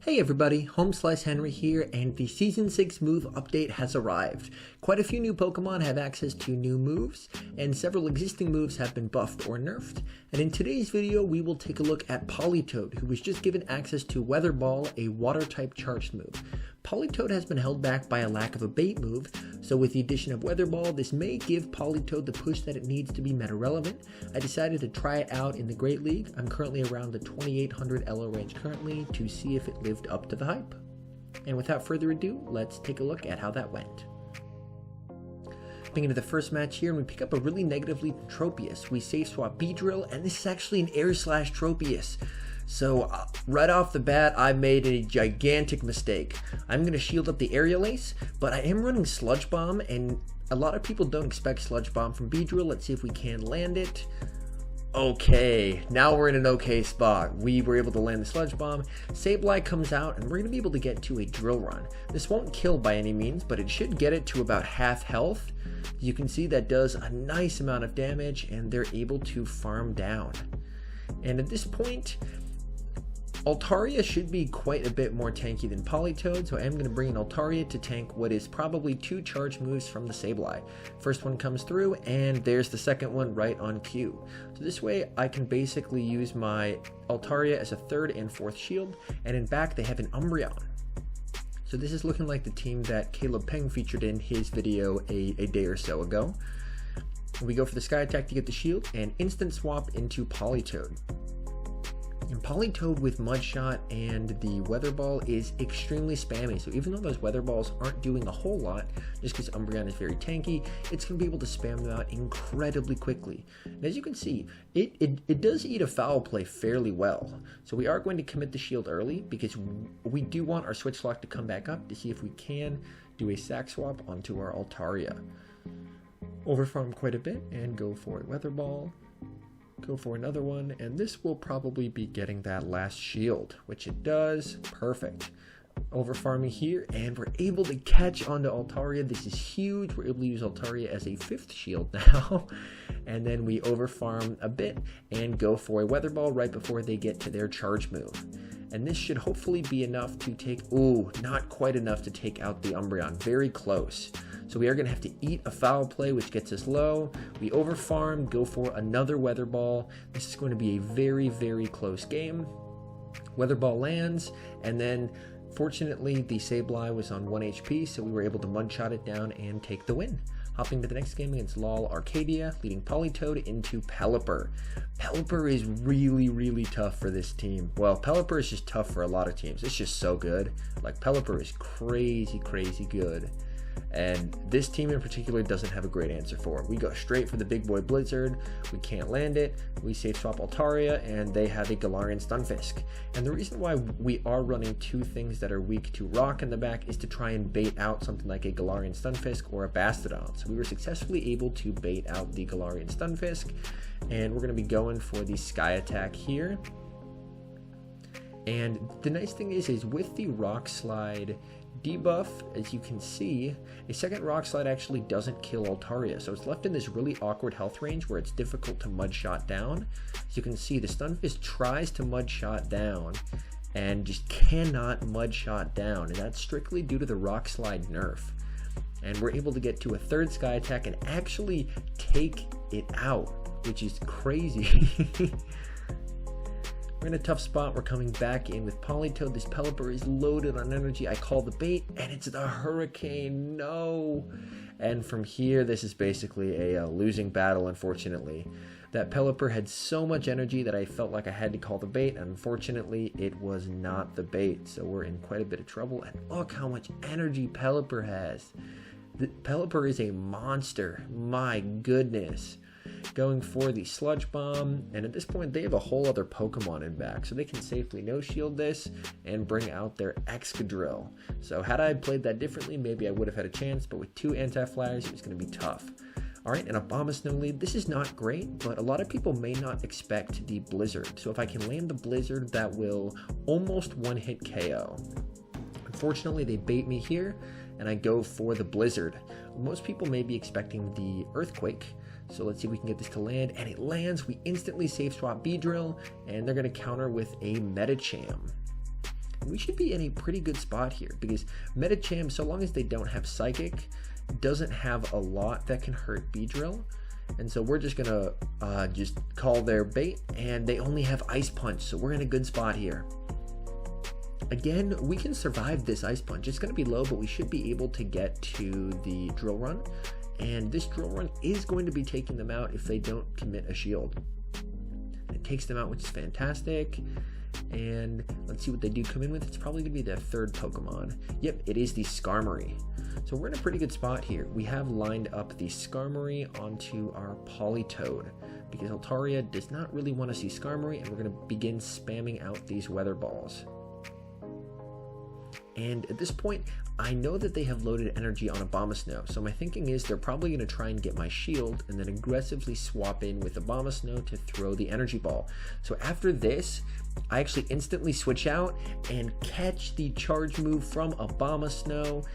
Hey everybody, HomeSliceHenry here, and the Season 6 move update has arrived. Quite a few new Pokemon have access to new moves, and several existing moves have been buffed or nerfed. And in today's video, we will take a look at Politoed, who was just given access to Weather Ball, a water-type charged move. Politoed has been held back by a lack of a bait move, so with the addition of Weather Ball, this may give Politoed the push that it needs to be meta relevant. I decided to try it out in the Great League. I'm currently around the 2800 LO range currently to see if it lived up to the hype. And without further ado, let's take a look at how that went. Jumping into the first match here, and we pick up a really negative lead from Tropius. We safe swap Beedrill, and this is actually an Air Slash Tropius. So right off the bat, I made a gigantic mistake. I'm going to shield up the Aerial Ace, but I am running Sludge Bomb, and a lot of people don't expect Sludge Bomb from Beedrill. Let's see if we can land it. Okay, now we're in an okay spot. We were able to land the Sludge Bomb. Sableye comes out, and we're going to be able to get to a Drill Run. This won't kill by any means, but it should get it to about half health. You can see that does a nice amount of damage, and they're able to farm down. And at this point, Altaria should be quite a bit more tanky than Politoed, so I am going to bring in Altaria to tank what is probably two charge moves from the Sableye. First one comes through, and there's the second one right on cue. So this way I can basically use my Altaria as a third and fourth shield, and in back they have an Umbreon. So this is looking like the team that Caleb Peng featured in his video a day or so ago. We go for the Sky Attack to get the shield, and instant swap into Politoed. And Politoed with Mudshot and the Weather Ball is extremely spammy, so even though those Weather Balls aren't doing a whole lot, just because Umbreon is very tanky, it's going to be able to spam them out incredibly quickly. And as you can see, it does eat a foul play fairly well, so we are going to commit the shield early, because we do want our Switch Lock to come back up to see if we can do a sack swap onto our Altaria. Overfarm quite a bit, and go for a Weather Ball. Go for another one, and this will probably be getting that last shield, which it does. Perfect. Overfarming here, and we're able to catch onto Altaria. This is huge. We're able to use Altaria as a fifth shield now. And then we overfarm a bit and go for a Weather Ball right before they get to their charge move. And this should hopefully be enough to take, ooh, not quite enough to take out the Umbreon. Very close. So we are going to have to eat a foul play, which gets us low. We overfarm, go for another Weather Ball. This is going to be a very, very close game. Weather Ball lands, and then fortunately the Sableye was on 1 HP, so we were able to Mudshot it down and take the win. Hopping to the next game against LOL Arcadia, leading Politoed into Pelipper. Pelipper is really, really tough for this team. Well, Pelipper is just tough for a lot of teams. It's just so good. Like, Pelipper is crazy, crazy good. And this team in particular doesn't have a great answer for it. We go straight for the big boy Blizzard. We can't land it. We safe swap Altaria, and they have a Galarian Stunfisk. And the reason why we are running two things that are weak to rock in the back is to try and bait out something like a Galarian Stunfisk or a Bastodon. So we were successfully able to bait out the Galarian Stunfisk, and we're going to be going for the Sky Attack here. And the nice thing is with the Rock Slide debuff, as you can see, a second Rock Slide actually doesn't kill Altaria, so it's left in this really awkward health range where it's difficult to Mudshot down. As you can see, the Stunfisk tries to Mudshot down and just cannot Mudshot down, and that's strictly due to the Rock Slide nerf. And we're able to get to a third Sky Attack and actually take it out, which is crazy. We're in a tough spot. We're coming back in with Politoed. This Pelipper is loaded on energy. I call the bait, and it's the Hurricane. No! And from here, this is basically a losing battle, unfortunately. That Pelipper had so much energy that I felt like I had to call the bait. Unfortunately, it was not the bait, so we're in quite a bit of trouble. And look how much energy Pelipper has. The Pelipper is a monster. My goodness. Going for the Sludge Bomb, and at this point they have a whole other Pokemon in back, so they can safely no-shield this and bring out their Excadrill. So had I played that differently, maybe I would have had a chance, but with two anti-flyers, it was going to be tough. Alright, an Abomasnow lead. This is not great, but a lot of people may not expect the Blizzard, so if I can land the Blizzard, that will almost one-hit KO. Unfortunately, they bait me here, and I go for the Blizzard. Most people may be expecting the Earthquake, so let's see if we can get this to land, and it lands. We instantly safe swap Beedrill, and they're going to counter with a Medicham. And we should be in a pretty good spot here because Medicham, so long as they don't have Psychic, doesn't have a lot that can hurt Beedrill. And so we're just gonna just call their bait, and they only have Ice Punch, so we're in a good spot here. Again, we can survive this Ice Punch. It's gonna be low, but we should be able to get to the Drill Run. And this Drill Run is going to be taking them out if they don't commit a shield. It takes them out, which is fantastic. And let's see what they do come in with. It's probably going to be their third Pokemon. Yep, it is the Skarmory. So we're in a pretty good spot here. We have lined up the Skarmory onto our Politoed because Altaria does not really want to see Skarmory, and we're going to begin spamming out these Weather Balls. And at this point, I know that they have loaded energy on Abomasnow, so my thinking is they're probably going to try and get my shield and then aggressively swap in with Abomasnow to throw the energy ball. So after this, I actually instantly switch out and catch the charge move from Abomasnow.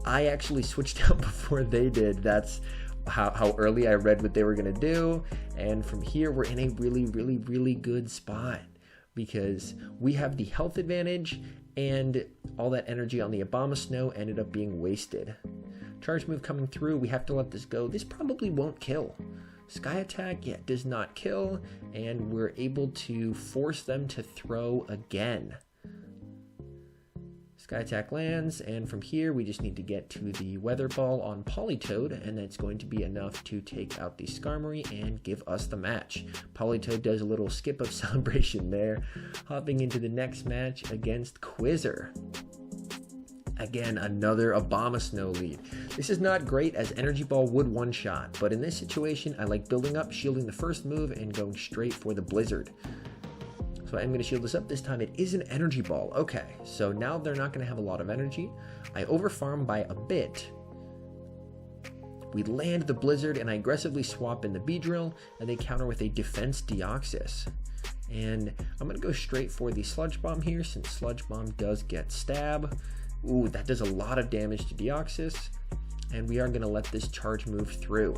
I actually switched out before they did. That's how early I read what they were going to do. And from here, we're in a really good spot because we have the health advantage, and all that energy on the Abomasnow ended up being wasted. Charge move coming through, we have to let this go. This probably won't kill. Sky Attack, yeah, does not kill, and we're able to force them to throw again. Sky Attack lands, and from here we just need to get to the Weather Ball on Politoed, and that's going to be enough to take out the Skarmory and give us the match. Politoed does a little skip of celebration there, hopping into the next match against Quizzer. Again, another Abomasnow lead. This is not great as Energy Ball would one-shot, but in this situation I like building up, shielding the first move, and going straight for the Blizzard. So I'm going to shield this up. This time it is an Energy Ball. Okay, so now they're not going to have a lot of energy. I overfarm by a bit. We land the Blizzard, and I aggressively swap in the Beedrill, and they counter with a Defense Deoxys. And I'm going to go straight for the Sludge Bomb here, since Sludge Bomb does get Stab. Ooh, that does a lot of damage to Deoxys. And we are going to let this charge move through.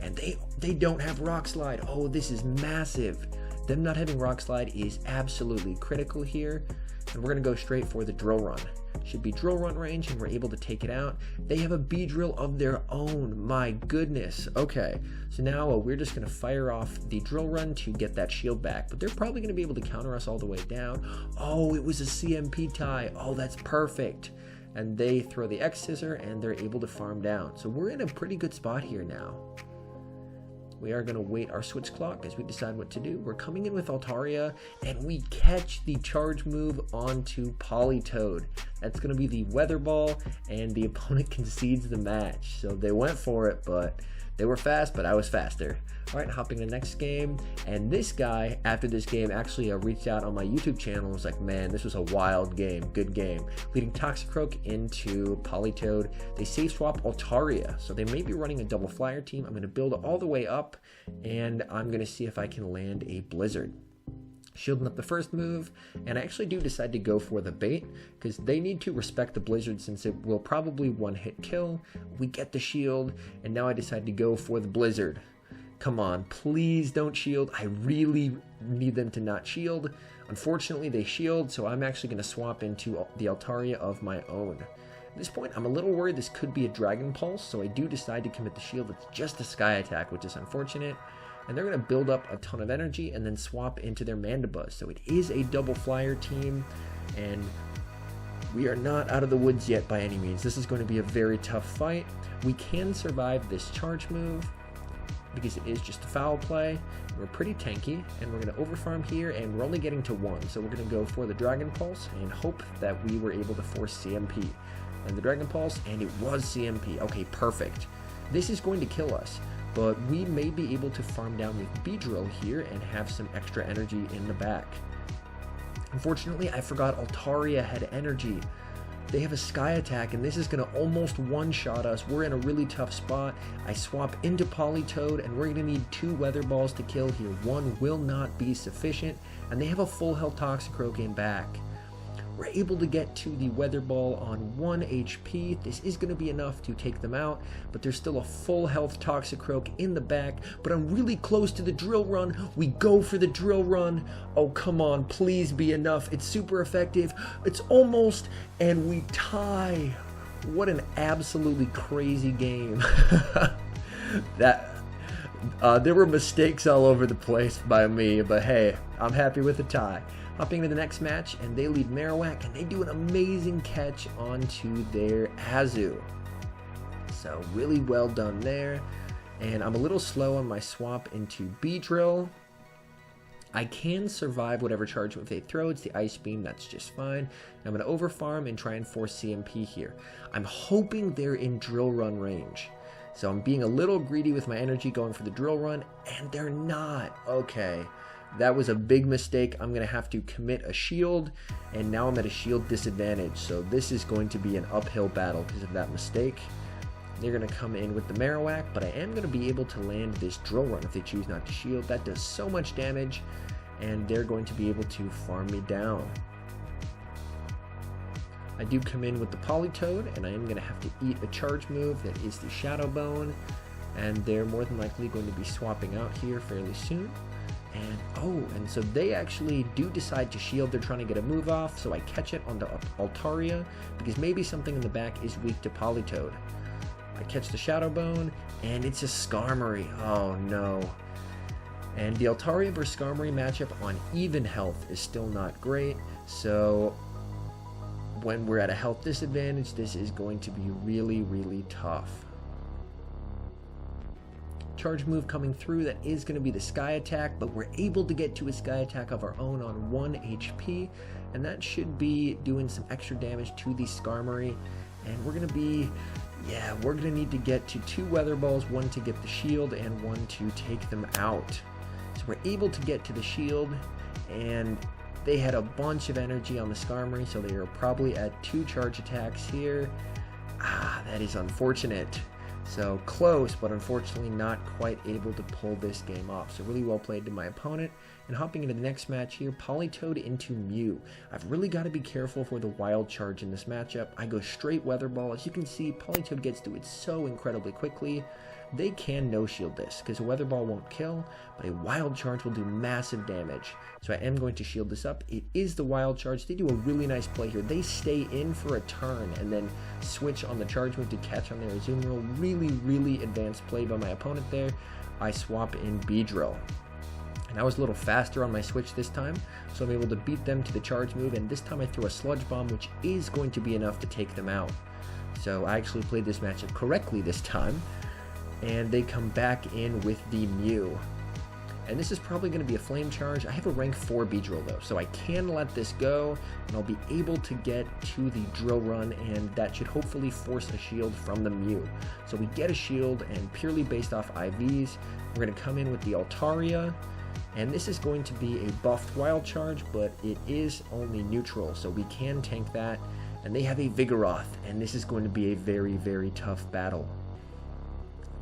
And they don't have Rock Slide. Oh, this is massive. Them not having Rock Slide is absolutely critical here, and we're going to go straight for the Drill Run. Should be Drill Run range, and we're able to take it out. They have a Beedrill of their own. My goodness. Okay, so now we're just going to fire off the Drill Run to get that shield back, but they're probably going to be able to counter us all the way down. Oh, it was a CMP tie. Oh, that's perfect. And they throw the X Scissor, and they're able to farm down. So we're in a pretty good spot here now. We are going to wait our switch clock as we decide what to do. We're coming in with Altaria, and we catch the charge move onto Politoed. That's going to be the Weather Ball, and the opponent concedes the match. So they went for it, but they were fast, but I was faster. All right, hopping to the next game. And this guy, after this game, actually reached out on my YouTube channel and was like, man, this was a wild game, good game. Leading Toxicroak into Politoed. They save swap Altaria, so they may be running a double flyer team. I'm going to build all the way up, and I'm going to see if I can land a Blizzard. Shielding up the first move, and I actually do decide to go for the bait because they need to respect the Blizzard since it will probably one-hit kill. We get the shield, and now I decide to go for the Blizzard. Come on, please don't shield. I really need them to not shield. Unfortunately, they shield, so I'm actually going to swap into the Altaria of my own. At this point, I'm a little worried this could be a Dragon Pulse, so I do decide to commit the shield. It's just a Sky Attack, which is unfortunate. And they're going to build up a ton of energy and then swap into their Mandibuzz. So it is a double flyer team, and we are not out of the woods yet by any means. This is going to be a very tough fight. We can survive this charge move because it is just a foul play. We're pretty tanky, and we're going to overfarm here, and we're only getting to 1. So we're going to go for the Dragon Pulse and hope that we were able to force CMP. And the Dragon Pulse, and it was CMP. Okay, perfect. This is going to kill us, but we may be able to farm down with Beedrill here and have some extra energy in the back. Unfortunately, I forgot Altaria had energy. They have a Sky Attack, and this is going to almost one-shot us. We're in a really tough spot. I swap into Politoed, and we're going to need 2 Weather Balls to kill here. 1 will not be sufficient, and they have a full health Toxicroak in back. We're able to get to the Weather Ball on 1 HP. This is going to be enough to take them out, but there's still a full health Toxicroak in the back, but I'm really close to the drill run. We go for the drill run. Oh, come on, please be enough. It's super effective. It's almost, and we tie. What an absolutely crazy game. There were mistakes all over the place by me, but hey, I'm happy with the tie. Hopping into the next match, and they lead Marowak, and they do an amazing catch onto their Azu. So really well done there. And I'm a little slow on my swap into Beedrill. I can survive whatever charge move they throw. It's the Ice Beam, that's just fine. I'm going to overfarm and try and force CMP here. I'm hoping they're in Drill Run range. So I'm being a little greedy with my energy going for the Drill Run, and they're not. Okay. That was a big mistake. I'm going to have to commit a shield, and now I'm at a shield disadvantage. So this is going to be an uphill battle because of that mistake. They're going to come in with the Marowak, but I am going to be able to land this Drill Run if they choose not to shield. That does so much damage, and they're going to be able to farm me down. I do come in with the Politoed, and I am going to have to eat a charge move that is the Shadow Bone, and they're more than likely going to be swapping out here fairly soon. And so they actually do decide to shield. They're trying to get a move off, so I catch it on the Altaria because maybe something in the back is weak to Politoed. I catch the Shadow Bone, and it's a Skarmory. Oh no. And the Altaria versus Skarmory matchup on even health is still not great, so when we're at a health disadvantage, this is going to be really, really tough. Charge move coming through, that is going to be the Sky Attack, but we're able to get to a Sky Attack of our own on 1 HP, and that should be doing some extra damage to the Skarmory, and we're going to be, we're going to need to get to 2 Weather Balls, 1 to get the shield and 1 to take them out. So we're able to get to the shield, and they had a bunch of energy on the Skarmory, so they are probably at 2 charge attacks here. That is unfortunate. So close, but unfortunately not quite able to pull this game off. So really well played to my opponent. And hopping into the next match here, Politoed into Mew. I've really got to be careful for the Wild Charge in this matchup. I go straight Weather Ball. As you can see, Politoed gets to it so incredibly quickly. They can no-shield this, because a Weather Ball won't kill, but a Wild Charge will do massive damage. So I am going to shield this up. It is the Wild Charge. They do a really nice play here. They stay in for a turn and then switch on the charge move to catch on their Azumarill. Really, really advanced play by my opponent there. I swap in Beedrill. And I was a little faster on my switch this time, so I'm able to beat them to the charge move, and this time I throw a Sludge Bomb, which is going to be enough to take them out. So I actually played this matchup correctly this time. And they come back in with the Mew. And this is probably going to be a Flame Charge. I have a rank 4 Beedrill though, so I can let this go, and I'll be able to get to the Drill Run, and that should hopefully force a shield from the Mew. So we get a shield, and purely based off IVs, we're going to come in with the Altaria, and this is going to be a buffed Wild Charge, but it is only neutral, so we can tank that. And they have a Vigoroth, and this is going to be a very, very tough battle.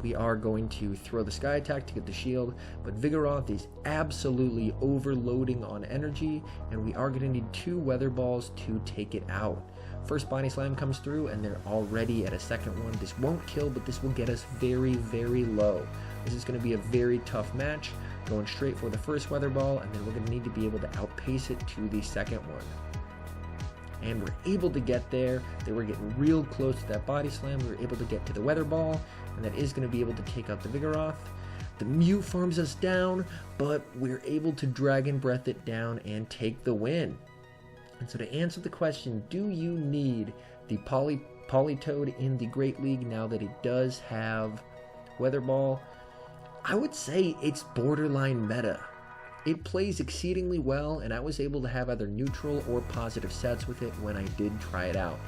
We are going to throw the Sky Attack to get the shield, but Vigoroth is absolutely overloading on energy, and we are going to need 2 Weather Balls to take it out. First Body Slam comes through, and they're already at a second one. This won't kill, but this will get us very, very low. This is going to be a very tough match, going straight for the first Weather Ball, and then we're going to need to be able to outpace it to the second one. And we're able to get there. They were getting real close to that Body Slam. We were able to get to the Weather Ball, and that is going to be able to take out the Vigoroth. The Mew farms us down, but we're able to Dragon Breath it down and take the win. And so to answer the question, do you need the Politoed in the Great League now that it does have Weather Ball? I would say it's borderline meta. It plays exceedingly well, and I was able to have either neutral or positive sets with it when I did try it out.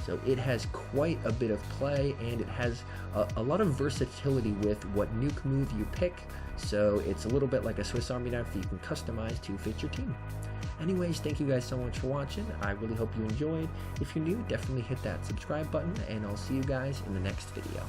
So it has quite a bit of play, and it has a lot of versatility with what nuke move you pick, so it's a little bit like a Swiss Army knife that you can customize to fit your team. Anyways, thank you guys so much for watching. I really hope you enjoyed. If you're new, definitely hit that subscribe button, and I'll see you guys in the next video.